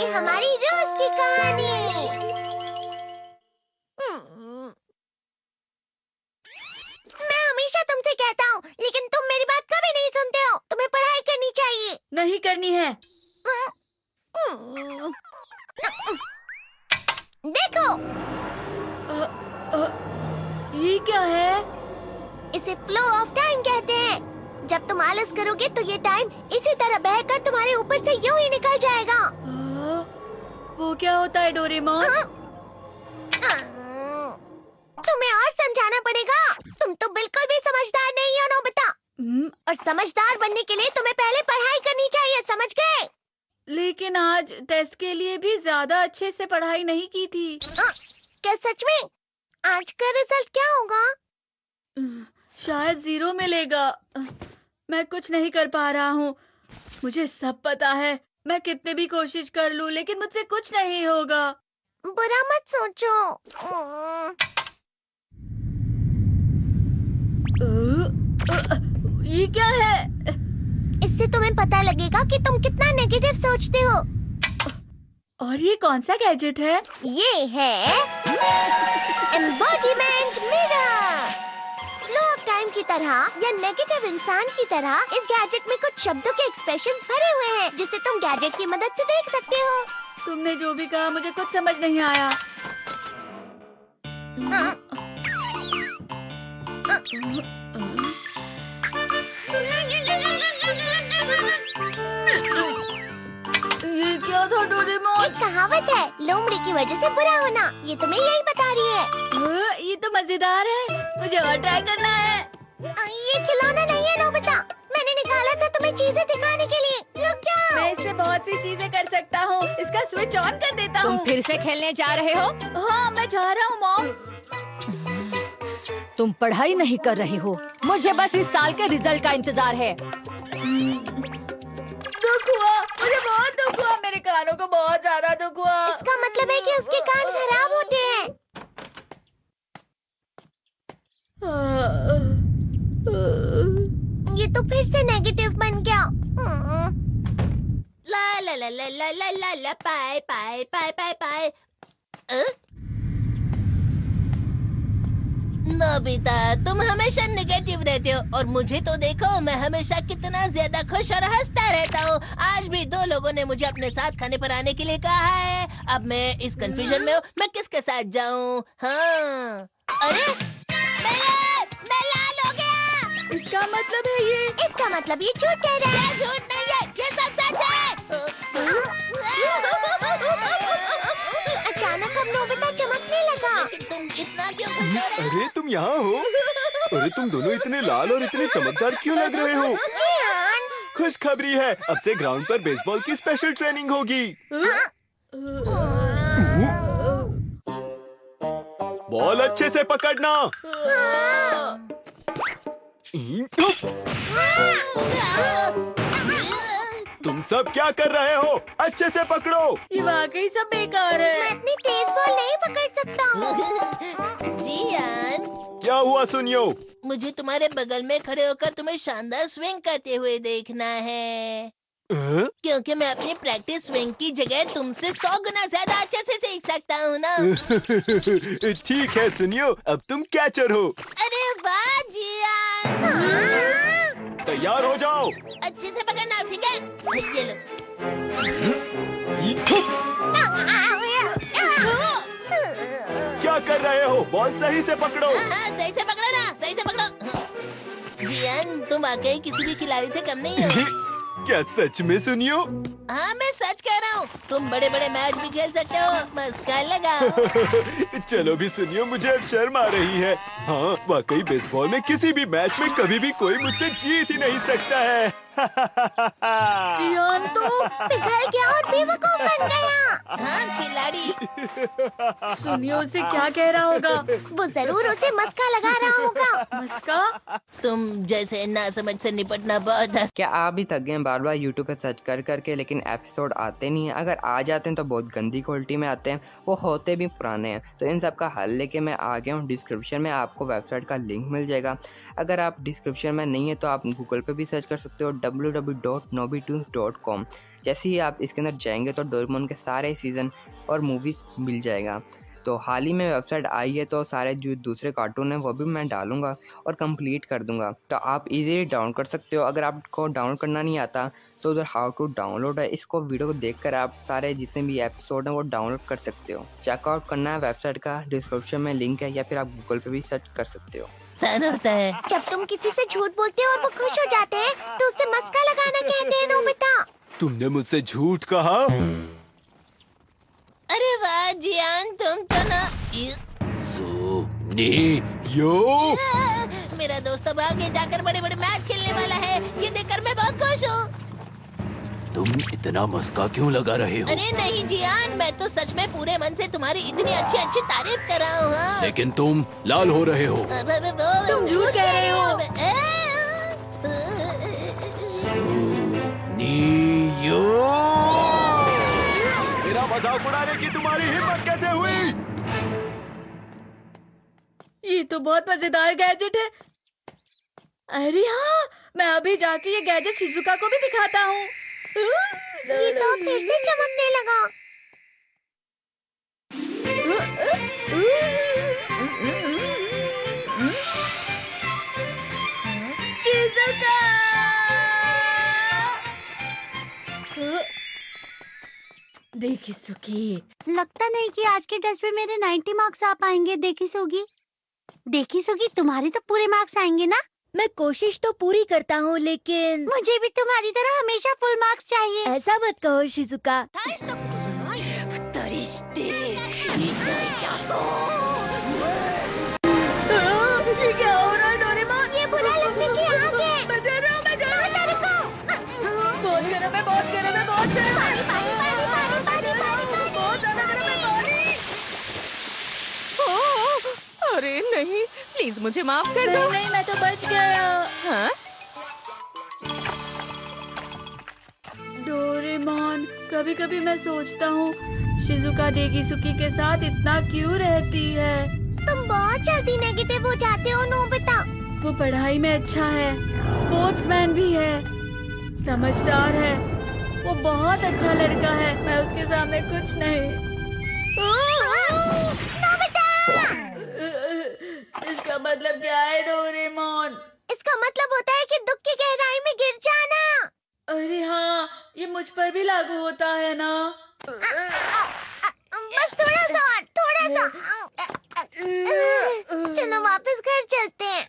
हमारी रोज की कहानी। मैं हमेशा तुमसे कहता हूँ, लेकिन तुम मेरी बात कभी नहीं सुनते हो। तुम्हें पढ़ाई करनी चाहिए। नहीं करनी है। देखो, ये क्या है? इसे फ्लो ऑफ टाइम कहते हैं। जब तुम आलस करोगे तो ये टाइम इसी तरह बहकर तुम्हारे ऊपर से यूं ही निकल जाएगा। वो क्या होता है डोरेमोन? तुम्हें और समझाना पड़ेगा। तुम तो बिल्कुल भी समझदार नहीं हो नोबिता। और समझदार बनने के लिए तुम्हें पहले पढ़ाई करनी चाहिए, समझ गए? लेकिन आज टेस्ट के लिए भी ज्यादा अच्छे से पढ़ाई नहीं की थी। क्या सच में? आज का रिजल्ट क्या होगा? शायद 0 मिलेगा। मैं कुछ नहीं कर पा रहा हूँ। मुझे सब पता है। मैं कितने भी कोशिश कर लूँ, लेकिन मुझसे कुछ नहीं होगा। बुरा मत सोचो। ये क्या है? इससे तुम्हें पता लगेगा कि तुम कितना नेगेटिव सोचते हो। और ये कौन सा गैजेट है? ये है embodiment mirror. Flow of time की तरह या नेगेटिव इंसान की तरह इस गैजेट में कुछ शब्दों के एक्सप्रेशंस भरे हुए हैं, जिसे तुम गैजेट की मदद से देख सकते हो। तुमने जो भी कहा मुझे कुछ समझ नहीं आया। ये क्या था डोरेमोन? एक कहावत है, लोमड़ी की वजह से बुरा होना। ये तुम्हें यही बता रही है। ये तो मजेदार है। मुझे और ट्राई करना है। ये खिलौना नहीं है नोबिता। मैंने निकाला था तुम्हें चीजें दिखाने के लिए। रुक जाओ। मैं इससे बहुत सी चीजें कर सकता हूँ। इसका स्विच ऑन कर देता हूँ। तुम फिर से खेलने जा रहे हो? हाँ, मैं जा रहा हूँ मॉम। तुम पढ़ाई नहीं कर रही हो। मुझे बस इस साल के रिजल्ट का इंतजार है। दुख हुआ, मुझे बहुत दुख हुआ। मेरे कानों को बहुत ज्यादा दुख हुआ। इसका मतलब है कि उसके कान खराब होते हैं। ये तो फिर से नेगेटिव बन गया। ला ला ला ला ला ला ला ला पाए पाए पाए पाए पाए। नोबिता, तुम हमेशा नेगेटिव रहते हो और मुझे तो देखो, मैं हमेशा कितना ज्यादा खुश और हंसता रहता हूँ। आज भी 2 लोगों ने मुझे अपने साथ खाने पर आने के लिए कहा है। अब मैं इस कंफ्यूजन में हूँ, मैं किसके साथ जाऊँ? हाँ, अरे मैं लाल हो गया। इसका मतलब है ये? इसका मतलब ये झूठ कह रहा है। झूठ नहीं है, ये सब सच है। अचानक अब नोबिता चमकने लगा। लेकिन तुम इतना क्यों खुश हो रहे हो? अरे तुम यहाँ हो? अरे तुम दोनों इतने लाल और इतने चमकदार क्यों लग रहे हो? खुशखबरी है, अब से ग्राउंड पर बेसबॉल की स्पेशल ट्रेनिंग होगी। बॉल अच्छे से पकड़ना। तुम सब क्या कर रहे हो? अच्छे से पकड़ो। ये वाकई सब बेकार है। मैं इतनी तेज बॉल नहीं पकड़ सकता हूँ। जियान, क्या हुआ सुनियो? मुझे तुम्हारे बगल में खड़े होकर तुम्हें शानदार स्विंग करते हुए देखना है। क्योंकि मैं अपनी प्रैक्टिस स्विंग की जगह तुमसे 100 गुना ज्यादा अच्छे से सीख सकता हूँ ना। ठीक है सुनियो, अब तुम कैचर हो। अरे वाह जियान। तैयार हो जाओ। अच्छे से पकड़ना, ठीक है? ये लो। क्या कर रहे हो? बॉल सही से पकड़ो। सही से पकड़ो ना, सही से पकड़ो। जियान, तुम वाकई किसी भी खिलाड़ी से कम नहीं हो। क्या सच में सुनियो? हाँ, मैं सच कह रहा हूँ। तुम बड़े बड़े मैच भी खेल सकते हो। मस्का लगाओ। चलो भी सुनियो, मुझे अब शर्म आ रही है। हाँ, वाकई बेसबॉल में किसी भी मैच में कभी भी कोई मुझसे जीत ही नहीं सकता है। जियान तो पिघल गया और बेवकूफ बन गया। हाँ, खिलाड़ी। सुनियो उसे क्या कह रहा होगा? वो जरूर उसे मस्का लगा रहा होगा। मस्का? तुम जैसे नासमझ से निपटना बहुत क्या आप भी थक गए बार बार यूट्यूब पे सर्च कर करके, लेकिन एपिसोड आते नहीं हैं? अगर आ जाते हैं तो बहुत गंदी क्वालिटी में आते हैं, वो होते भी पुराने हैं। तो इन सब का हल लेके मैं आ गया हूँ। डिस्क्रिप्शन में आपको वेबसाइट का लिंक मिल जाएगा। अगर आप डिस्क्रिप्शन में नहीं है तो आप गूगल पे भी सर्च कर सकते हो www.nobitoons.com। जैसे ही आप इसके अंदर जाएंगे तो डोरेमोन के सारे सीज़न और मूवीज़ मिल जाएगा। तो हाल ही में वेबसाइट आई है, तो सारे जो दूसरे कार्टून हैं वो भी मैं डालूंगा और कंप्लीट कर दूंगा, तो आप इजीली डाउनलोड कर सकते हो। अगर आपको डाउनलोड करना नहीं आता तो उधर हाउ टू डाउनलोड है, इसको वीडियो को देखकर आप सारे जितने भी एपिसोड हैं वो डाउनलोड कर सकते हो। चेकआउट करना है वेबसाइट का डिस्क्रिप्शन में लिंक है, या फिर आप गूगल पे भी सर्च कर सकते हो। सन होता है। जब तुम किसी से झूठ बोलते हो और वो खुश हो जाते हैं तो उससे मस्का लगाना कहते हैं नोबिता। तुमने मुझसे झूठ कहा? अरे वाह जियान, तुम तो ना यो मेरा दोस्त अब आगे जाकर बड़े बड़े मैच खेलने वाला है, ये देखकर मैं बहुत खुश हूँ। तुम इतना मस्का क्यों लगा रहे हो? अरे नहीं जियान, मैं तो सच में पूरे मन से तुम्हारी इतनी अच्छी अच्छी तारीफ कर रहा हूँ। हाँ। लेकिन तुम लाल हो रहे हो। तुम झूठ कह रहे हो। मेरा मजाक उड़ाने की तुम्हारी हिम्मत कैसे हुई? ये तो बहुत मजेदार गैजेट है। अरे हाँ, मैं अभी जाके ये गैजेट शिजुका को भी दिखाता हूँ। ये तो फिर से चमकने लगा। शिजुका! देखिसुकी, लगता नहीं कि आज के टेस्ट में मेरे 90 मार्क्स आ पाएंगे। देखिसुगी, तुम्हारे तो पूरे मार्क्स आएंगे ना? मैं कोशिश तो पूरी करता हूँ, लेकिन मुझे भी तुम्हारी तरह हमेशा फुल मार्क्स चाहिए। ऐसा मत कहो शिजुका। ये क्या हो रहा है डोरेमोन? ये बुरा लगने की आग है। मैं डर रहा हूँ, मैं डर रहा हूँ। बहुत गरम है, बहुत गरम है, बहुत गरम है। पानी। बहुत ज्यादा गरम है पानी। अरे नहीं, प्लीज मुझे माफ कर दो। नहीं, मैं तो बच गया। हाँ? डोरेमोन, कभी कभी मैं सोचता हूँ शिजुका देगिसुकी के साथ इतना क्यों रहती है। तुम बहुत जल्दी नेगेटिव हो जाते हो नोबिता। वो पढ़ाई में अच्छा है, स्पोर्ट्समैन भी है, समझदार है, वो बहुत अच्छा लड़का है। मैं उसके सामने कुछ नहीं। नोबिता! इसका मतलब क्या है डोरेमोन? इसका मतलब होता है कि दुख की गहराई में गिर जाना। अरे हाँ, ये मुझ पर भी लागू होता है ना। बस थोड़ा सा। चलो वापस घर चलते हैं।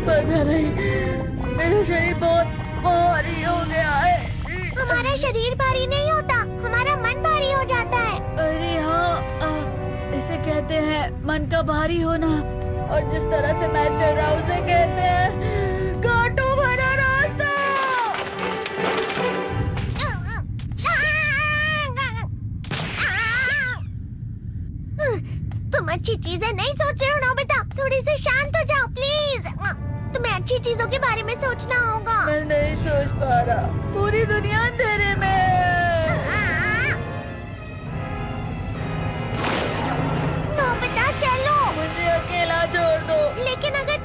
पता नहीं, मेरा शरीर बहुत भारी हो गया है। हमारा शरीर भारी नहीं होता, हमारा मन भारी हो जाता है। अरे हाँ, इसे कहते हैं मन का भारी होना। और जिस तरह से मैं चल रहा हूँ उसे कहते हैं कांटों भरा रास्ता। तुम अच्छी चीजें नहीं सोच रहे हो नोबिता, थोड़ी सी शांत हो जाओ प्लीज। तुम्हें अच्छी चीजों के बारे में सोचना होगा। मैं नहीं सोच पा रहा, पूरी दुनिया अंधेरे में है। नोबिता चलो। मुझे अकेला छोड़ दो। लेकिन अगर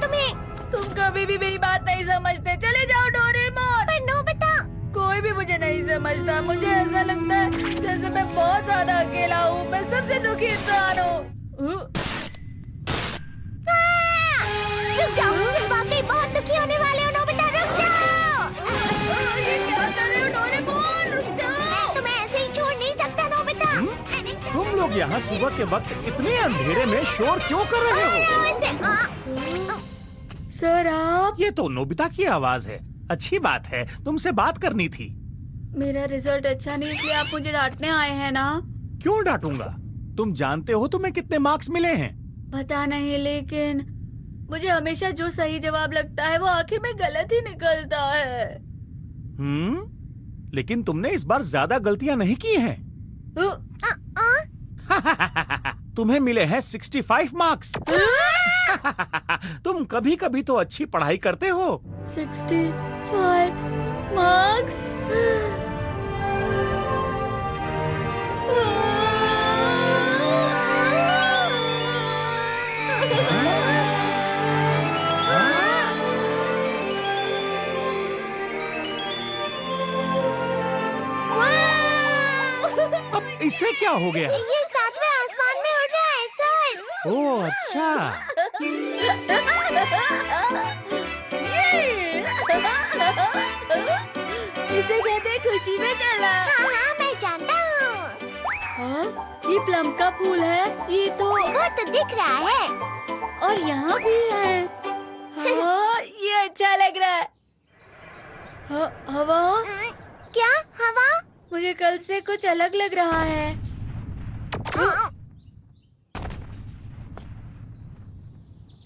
तुम कभी भी मेरी बात नहीं समझते, चले जाओ डोरेमोन। पर नोबिता, कोई भी मुझे नहीं समझता। मुझे ऐसा लगता है जैसे मैं बहुत ज्यादा अकेला हूँ। मैं सबसे दुखी इंसान हूँ। रुक जाओ, तुम वाकई बहुत दुखी होने वाले हो नोबिता, रुक जाओ। ये क्या कर रहे हो डोरेमोन? रुक जाओ। मैं तुम्हें ऐसे ही छोड़ नहीं सकता नोबिता। तुम लोग यहाँ सुबह के वक्त इतने अंधेरे में शोर क्यों कर रहे हो? सर आप? ये तो नोबिता की आवाज है। अच्छी बात है, तुमसे बात करनी थी। मेरा रिजल्ट अच्छा नहीं, इसलिए आप मुझे डांटने आए हैं ना? क्यों डांटूंगा? तुम जानते हो तुम्हें कितने मार्क्स मिले हैं? पता नहीं, लेकिन मुझे हमेशा जो सही जवाब लगता है वो आखिर में गलत ही निकलता है। लेकिन तुमने इस बार ज्यादा गलतियां नहीं की हैं। तुम्हें मिले हैं 65 मार्क्स। तुम कभी कभी तो अच्छी पढ़ाई करते हो। 65 मार्क्स? क्या हो गया? ये 7वें आसमान में उड़ रहा है सर। ओह अच्छा। इसे कहते हैं खुशी में चला। हाँ हाँ मैं जानता हूँ। हाँ, ये प्लम का फूल है। ये तो वो तो दिख रहा है। और यहाँ भी है। हाँ, ये अच्छा लग रहा है। हवा? क्या हवा? मुझे कल से कुछ अलग लग रहा है।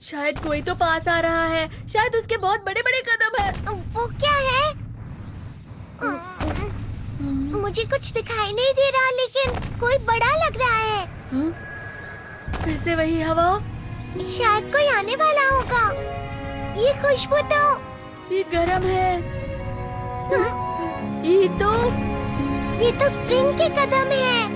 शायद कोई तो पास आ रहा है। शायद उसके बहुत बड़े बड़े कदम है। वो क्या है? मुझे कुछ दिखाई नहीं दे रहा, लेकिन कोई बड़ा लग रहा है। फिर से वही हवा। शायद कोई आने वाला होगा। ये खुशबू तो ये गरम है। ये तो स्प्रिंग के कदम है।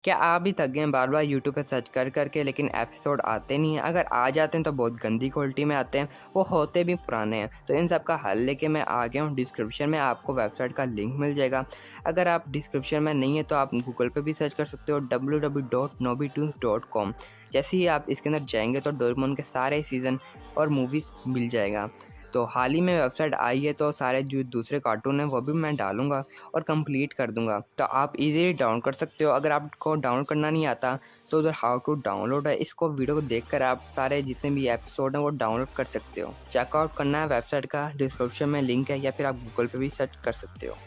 क्या आप भी थक गए हैं बार बार यूट्यूब पे सर्च कर करके, लेकिन एपिसोड आते नहीं हैं? अगर आ जाते हैं तो बहुत गंदी क्वालिटी में आते हैं, वो होते भी पुराने हैं। तो इन सब का हल लेके मैं आ गया हूँ। डिस्क्रिप्शन में आपको वेबसाइट का लिंक मिल जाएगा। अगर आप डिस्क्रिप्शन में नहीं है तो आप गूगल पे भी सर्च कर सकते हो www.nobitoons.com। जैसे ही आप इसके अंदर जाएंगे तो डोरेमोन के सारे सीज़न और मूवीज़ मिल जाएगा। तो हाल ही में वेबसाइट आई है तो सारे जो दूसरे कार्टून हैं वो भी मैं डालूंगा और कंप्लीट कर दूंगा। तो आप इजीली डाउनलोड कर सकते हो। अगर आपको डाउनलोड करना नहीं आता तो उधर हाउ टू डाउनलोड है, इसको वीडियो को देखकर आप सारे जितने भी एपिसोड हैं वो डाउनलोड कर सकते हो। चेकआउट करना है वेबसाइट का, डिस्क्रिप्शन में लिंक है, या फिर आप गूगल पे भी सर्च कर सकते हो।